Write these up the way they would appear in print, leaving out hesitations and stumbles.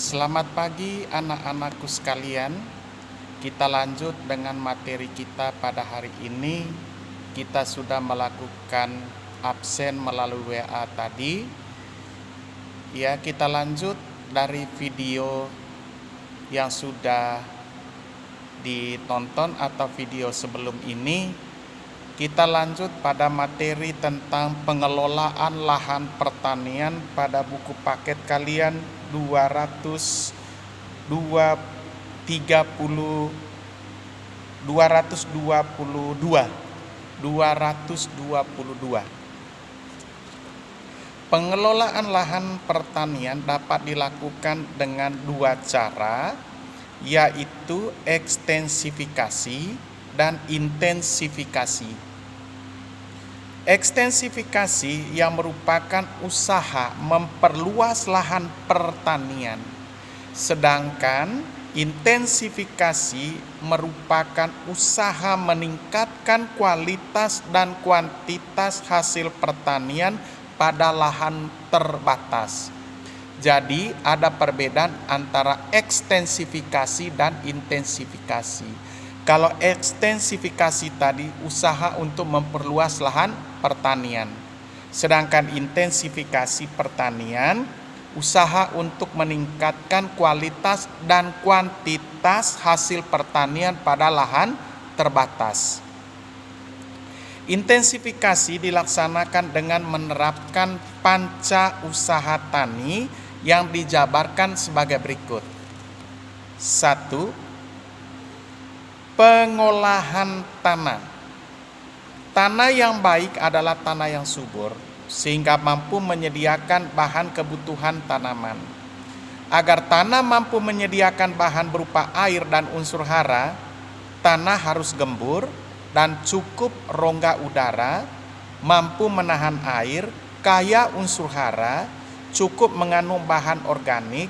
Selamat pagi anak-anakku sekalian. Kita lanjut dengan materi kita pada hari ini. Kita sudah melakukan absen melalui WA tadi. Ya, kita lanjut dari video yang sudah ditonton atau video sebelum ini. Kita lanjut pada materi tentang pengelolaan lahan pertanian pada buku paket kalian 222. Pengelolaan lahan pertanian dapat dilakukan dengan dua cara, yaitu ekstensifikasi dan intensifikasi. Ekstensifikasi yang merupakan usaha memperluas lahan pertanian, sedangkan intensifikasi merupakan usaha meningkatkan kualitas dan kuantitas hasil pertanian pada lahan terbatas. Jadi ada perbedaan antara ekstensifikasi dan intensifikasi. Kalau ekstensifikasi tadi usaha untuk memperluas lahan pertanian, sedangkan intensifikasi pertanian usaha untuk meningkatkan kualitas dan kuantitas hasil pertanian pada lahan terbatas. Intensifikasi dilaksanakan dengan menerapkan panca usaha tani yang dijabarkan sebagai berikut. 1. Pengolahan tanah. Tanah yang baik adalah tanah yang subur, sehingga mampu menyediakan bahan kebutuhan tanaman. Agar tanah mampu menyediakan bahan berupa air dan unsur hara, tanah harus gembur dan cukup rongga udara, mampu menahan air, kaya unsur hara, cukup mengandung bahan organik,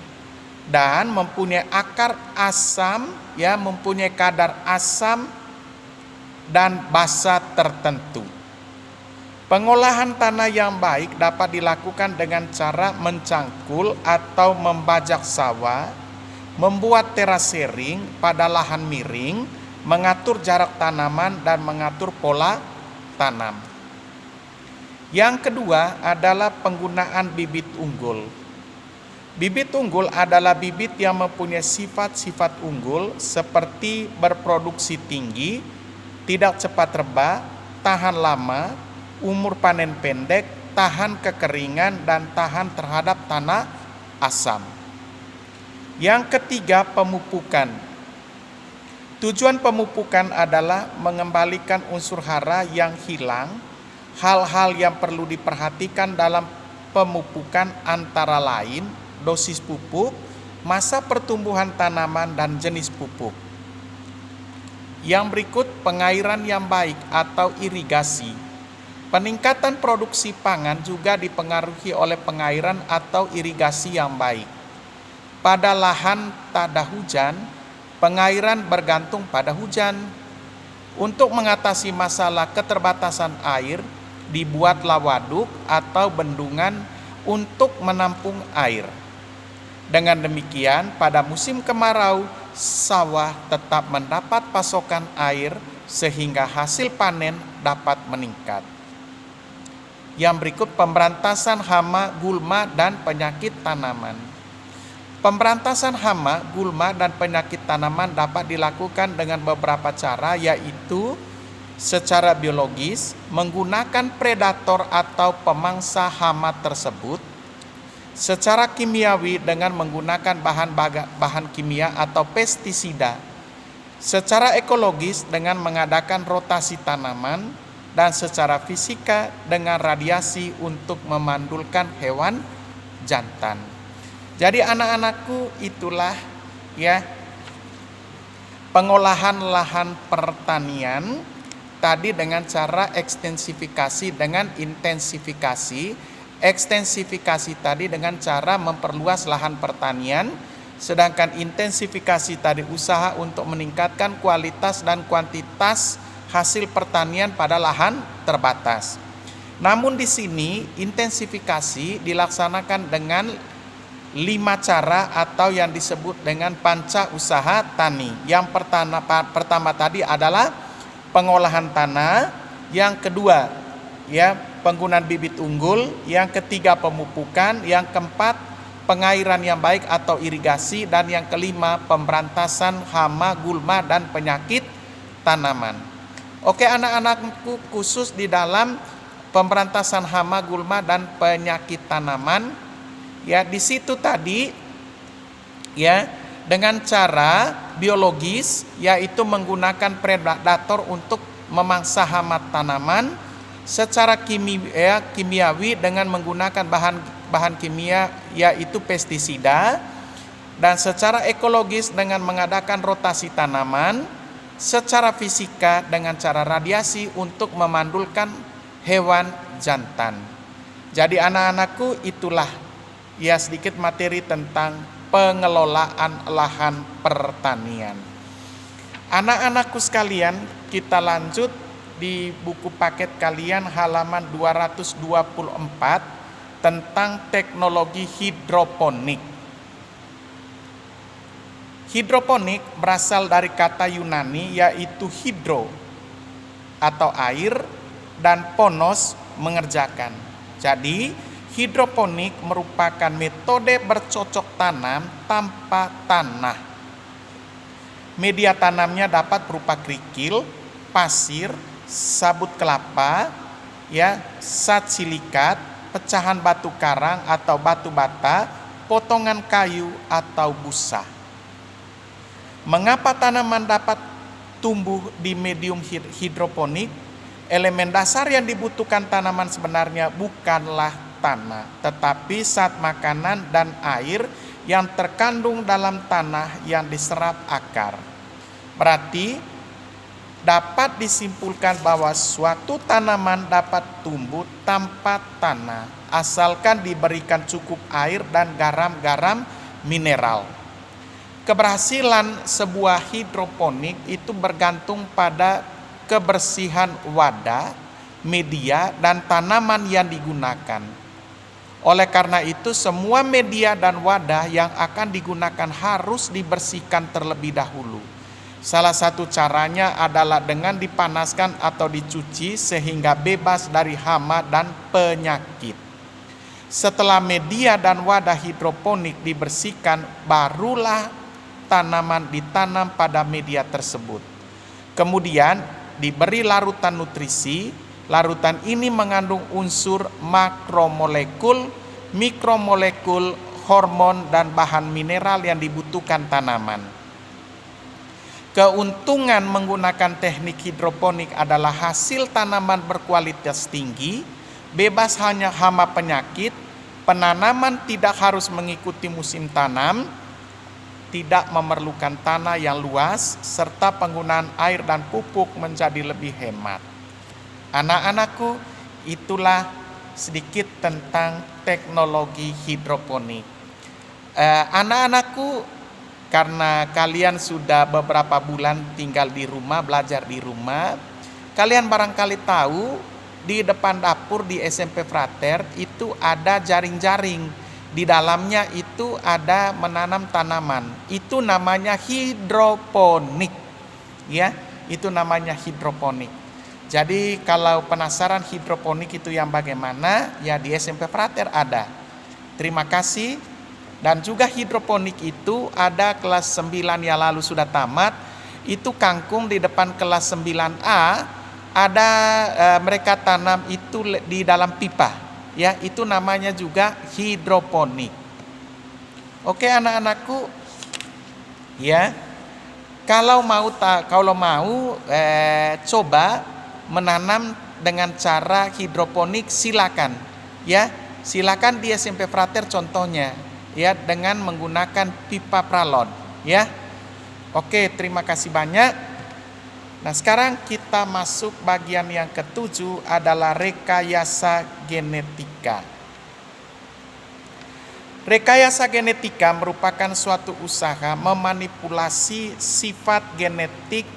dan mempunyai akar asam, mempunyai kadar asam dan basa tertentu. Pengolahan tanah yang baik dapat dilakukan dengan cara mencangkul atau membajak sawah, membuat terasering pada lahan miring, mengatur jarak tanaman dan mengatur pola tanam. Yang kedua adalah penggunaan bibit unggul. Bibit unggul adalah bibit yang mempunyai sifat-sifat unggul seperti berproduksi tinggi, tidak cepat rebah, tahan lama, umur panen pendek, tahan kekeringan, dan tahan terhadap tanah asam. Yang ketiga, pemupukan. Tujuan pemupukan adalah mengembalikan unsur hara yang hilang. Hal-hal yang perlu diperhatikan dalam pemupukan antara lain dosis pupuk, masa pertumbuhan tanaman, dan jenis pupuk. Yang berikut, pengairan yang baik atau irigasi. Peningkatan produksi pangan juga dipengaruhi oleh pengairan atau irigasi yang baik. Pada lahan tak ada hujan, pengairan bergantung pada hujan. Untuk mengatasi masalah keterbatasan air, dibuatlah waduk atau bendungan untuk menampung air. Dengan demikian, pada musim kemarau, sawah tetap mendapat pasokan air sehingga hasil panen dapat meningkat. Yang berikut, pemberantasan hama, gulma, dan penyakit tanaman. Pemberantasan hama, gulma, dan penyakit tanaman dapat dilakukan dengan beberapa cara, yaitu secara biologis, menggunakan predator atau pemangsa hama tersebut, secara kimiawi dengan menggunakan bahan kimia atau pestisida, secara ekologis dengan mengadakan rotasi tanaman, dan secara fisika dengan radiasi untuk memandulkan hewan jantan. Jadi anak-anakku, itulah pengolahan lahan pertanian tadi dengan cara ekstensifikasi dengan intensifikasi. Ekstensifikasi tadi dengan cara memperluas lahan pertanian, sedangkan intensifikasi tadi usaha untuk meningkatkan kualitas dan kuantitas hasil pertanian pada lahan terbatas. Namun di sini intensifikasi dilaksanakan dengan 5 cara atau yang disebut dengan panca usaha tani. Yang pertama tadi adalah pengolahan tanah, yang kedua penggunaan bibit unggul, yang ketiga pemupukan, yang keempat pengairan yang baik atau irigasi, dan yang kelima pemberantasan hama, gulma, dan penyakit tanaman. Oke anak-anakku, khusus di dalam pemberantasan hama, gulma, dan penyakit tanaman, di situ tadi dengan cara biologis, yaitu menggunakan predator untuk memangsa hama tanaman, secara kimiawi dengan menggunakan bahan kimia yaitu pestisida, dan secara ekologis dengan mengadakan rotasi tanaman, secara fisika dengan cara radiasi untuk memandulkan hewan jantan. Jadi anak-anakku, itulah sedikit materi tentang pengelolaan lahan pertanian. Anak-anakku sekalian, kita lanjut di buku paket kalian halaman 224 tentang teknologi hidroponik. Hidroponik berasal dari kata Yunani yaitu hidro atau air dan ponos mengerjakan. Jadi hidroponik merupakan metode bercocok tanam tanpa tanah. Media tanamnya dapat berupa kerikil, pasir, sabut kelapa, zat silikat, pecahan batu karang atau batu bata, potongan kayu atau busa. Mengapa tanaman dapat tumbuh di medium hidroponik? Elemen dasar yang dibutuhkan tanaman sebenarnya bukanlah tanah, tetapi zat makanan dan air yang terkandung dalam tanah yang diserap akar. Berarti dapat disimpulkan bahwa suatu tanaman dapat tumbuh tanpa tanah asalkan diberikan cukup air dan garam-garam mineral. Keberhasilan sebuah hidroponik itu bergantung pada kebersihan wadah, media, dan tanaman yang digunakan. Oleh karena itu, semua media dan wadah yang akan digunakan harus dibersihkan terlebih dahulu. Salah satu caranya adalah dengan dipanaskan atau dicuci sehingga bebas dari hama dan penyakit. Setelah media dan wadah hidroponik dibersihkan, barulah tanaman ditanam pada media tersebut. Kemudian diberi larutan nutrisi. Larutan ini mengandung unsur makromolekul, mikromolekul, hormon, dan bahan mineral yang dibutuhkan tanaman. Keuntungan menggunakan teknik hidroponik adalah hasil tanaman berkualitas tinggi, bebas hanya hama penyakit, penanaman tidak harus mengikuti musim tanam, tidak memerlukan tanah yang luas, serta penggunaan air dan pupuk menjadi lebih hemat. Anak-anakku, itulah sedikit tentang teknologi hidroponik. Anak-anakku, karena kalian sudah beberapa bulan tinggal di rumah, belajar di rumah, kalian barangkali tahu di depan dapur di SMP Frater itu ada jaring-jaring. Di dalamnya itu ada menanam tanaman. Itu namanya hidroponik. Itu namanya hidroponik. Jadi kalau penasaran hidroponik itu yang bagaimana, di SMP Frater ada. Terima kasih. Dan juga hidroponik itu ada kelas 9 yang lalu sudah tamat. Itu kangkung di depan kelas 9A ada mereka tanam itu di dalam pipa. Itu namanya juga hidroponik. Oke anak-anakku, kalau mau coba menanam dengan cara hidroponik, silakan. Silakan di SMP Frater contohnya. Dengan menggunakan pipa pralon. Oke, terima kasih banyak. Nah, sekarang kita masuk bagian yang ketujuh adalah rekayasa genetika. Rekayasa genetika merupakan suatu usaha memanipulasi sifat genetik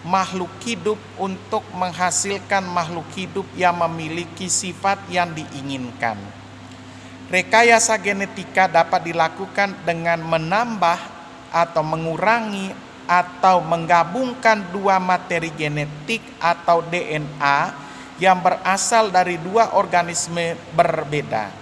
makhluk hidup untuk menghasilkan makhluk hidup yang memiliki sifat yang diinginkan. Rekayasa genetika dapat dilakukan dengan menambah atau mengurangi atau menggabungkan dua materi genetik atau DNA yang berasal dari dua organisme berbeda.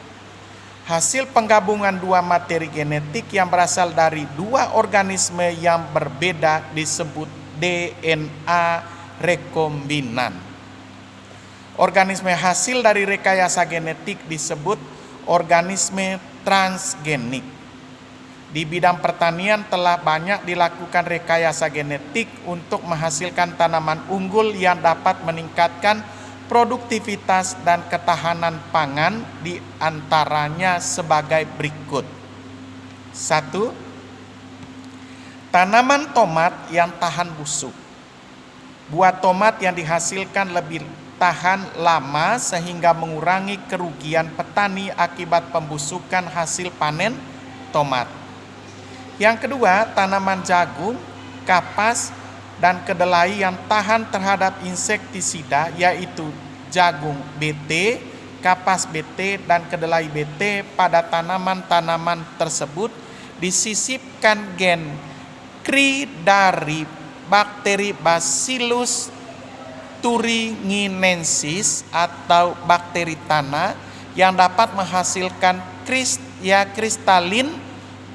Hasil penggabungan dua materi genetik yang berasal dari dua organisme yang berbeda disebut DNA rekombinan. Organisme hasil dari rekayasa genetik disebut organisme transgenik. Di bidang pertanian telah banyak dilakukan rekayasa genetik untuk menghasilkan tanaman unggul yang dapat meningkatkan produktivitas dan ketahanan pangan, di antaranya sebagai berikut. 1. Tanaman tomat yang tahan busuk. Buah tomat yang dihasilkan lebih tahan lama sehingga mengurangi kerugian petani akibat pembusukan hasil panen tomat. Yang kedua, tanaman jagung, kapas, dan kedelai yang tahan terhadap insektisida, yaitu jagung BT, kapas BT, dan kedelai BT. Pada tanaman-tanaman tersebut disisipkan gen CRI dari bakteri Bacillus thuringiensis atau bakteri tanah yang dapat menghasilkan kristalin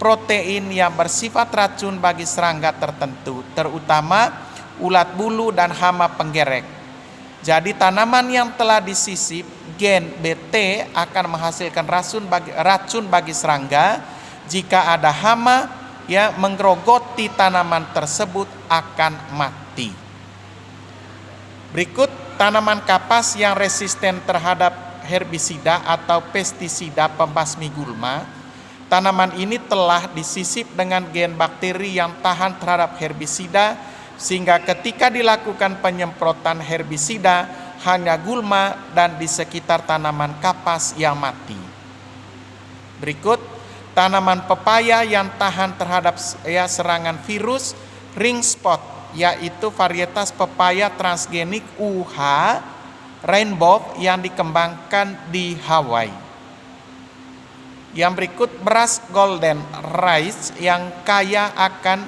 protein yang bersifat racun bagi serangga tertentu, terutama ulat bulu dan hama penggerek. Jadi tanaman yang telah disisip gen BT akan menghasilkan racun bagi serangga. Jika ada hama yang menggerogoti tanaman tersebut akan mati. Berikut tanaman kapas yang resisten terhadap herbisida atau pestisida pembasmi gulma. Tanaman ini telah disisip dengan gen bakteri yang tahan terhadap herbisida, sehingga ketika dilakukan penyemprotan herbisida hanya gulma dan di sekitar tanaman kapas yang mati. Berikut tanaman pepaya yang tahan terhadap serangan virus ring spot, yaitu varietas pepaya transgenik UH Rainbow yang dikembangkan di Hawaii. Yang berikut beras golden rice yang kaya akan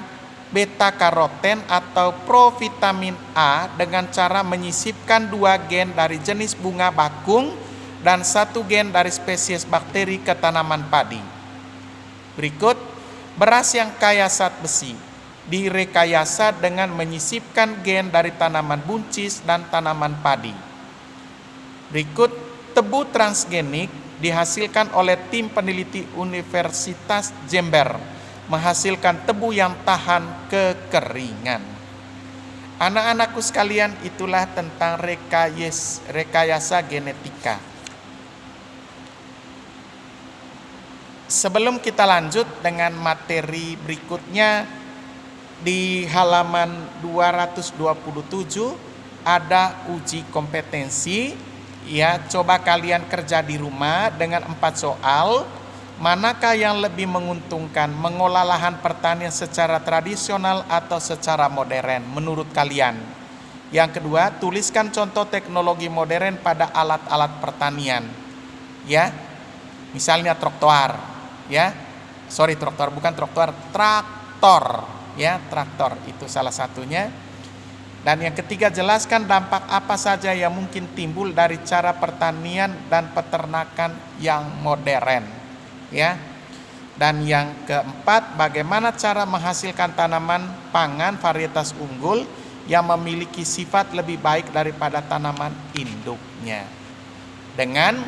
beta karoten atau provitamin A dengan cara menyisipkan 2 gen dari jenis bunga bakung dan 1 gen dari spesies bakteri ke tanaman padi. Berikut beras yang kaya zat besi direkayasa dengan menyisipkan gen dari tanaman buncis dan tanaman padi. Berikut tebu transgenik dihasilkan oleh tim peneliti Universitas Jember, menghasilkan tebu yang tahan kekeringan. Anak-anakku sekalian, itulah tentang rekayasa genetika. Sebelum kita lanjut dengan materi berikutnya, di halaman 227 ada uji kompetensi. Ya, coba kalian kerja di rumah dengan 4 soal. Manakah yang lebih menguntungkan, mengolah lahan pertanian secara tradisional atau secara modern menurut kalian? Yang kedua, tuliskan contoh teknologi modern pada alat-alat pertanian. Ya, misalnya traktor. Ya, traktor. Ya, traktor itu salah satunya. Dan yang ketiga, jelaskan dampak apa saja yang mungkin timbul dari cara pertanian dan peternakan yang modern. Ya. Dan yang keempat, bagaimana cara menghasilkan tanaman pangan varietas unggul yang memiliki sifat lebih baik daripada tanaman induknya dengan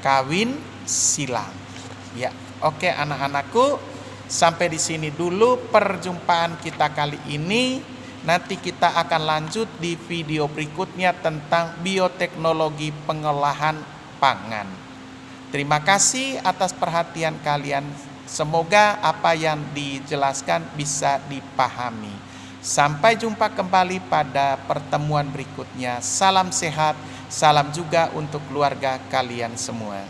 kawin silang. Ya, oke anak-anakku, sampai di sini dulu perjumpaan kita kali ini. Nanti kita akan lanjut di video berikutnya tentang bioteknologi pengolahan pangan. Terima kasih atas perhatian kalian. Semoga apa yang dijelaskan bisa dipahami. Sampai jumpa kembali pada pertemuan berikutnya. Salam sehat, salam juga untuk keluarga kalian semua.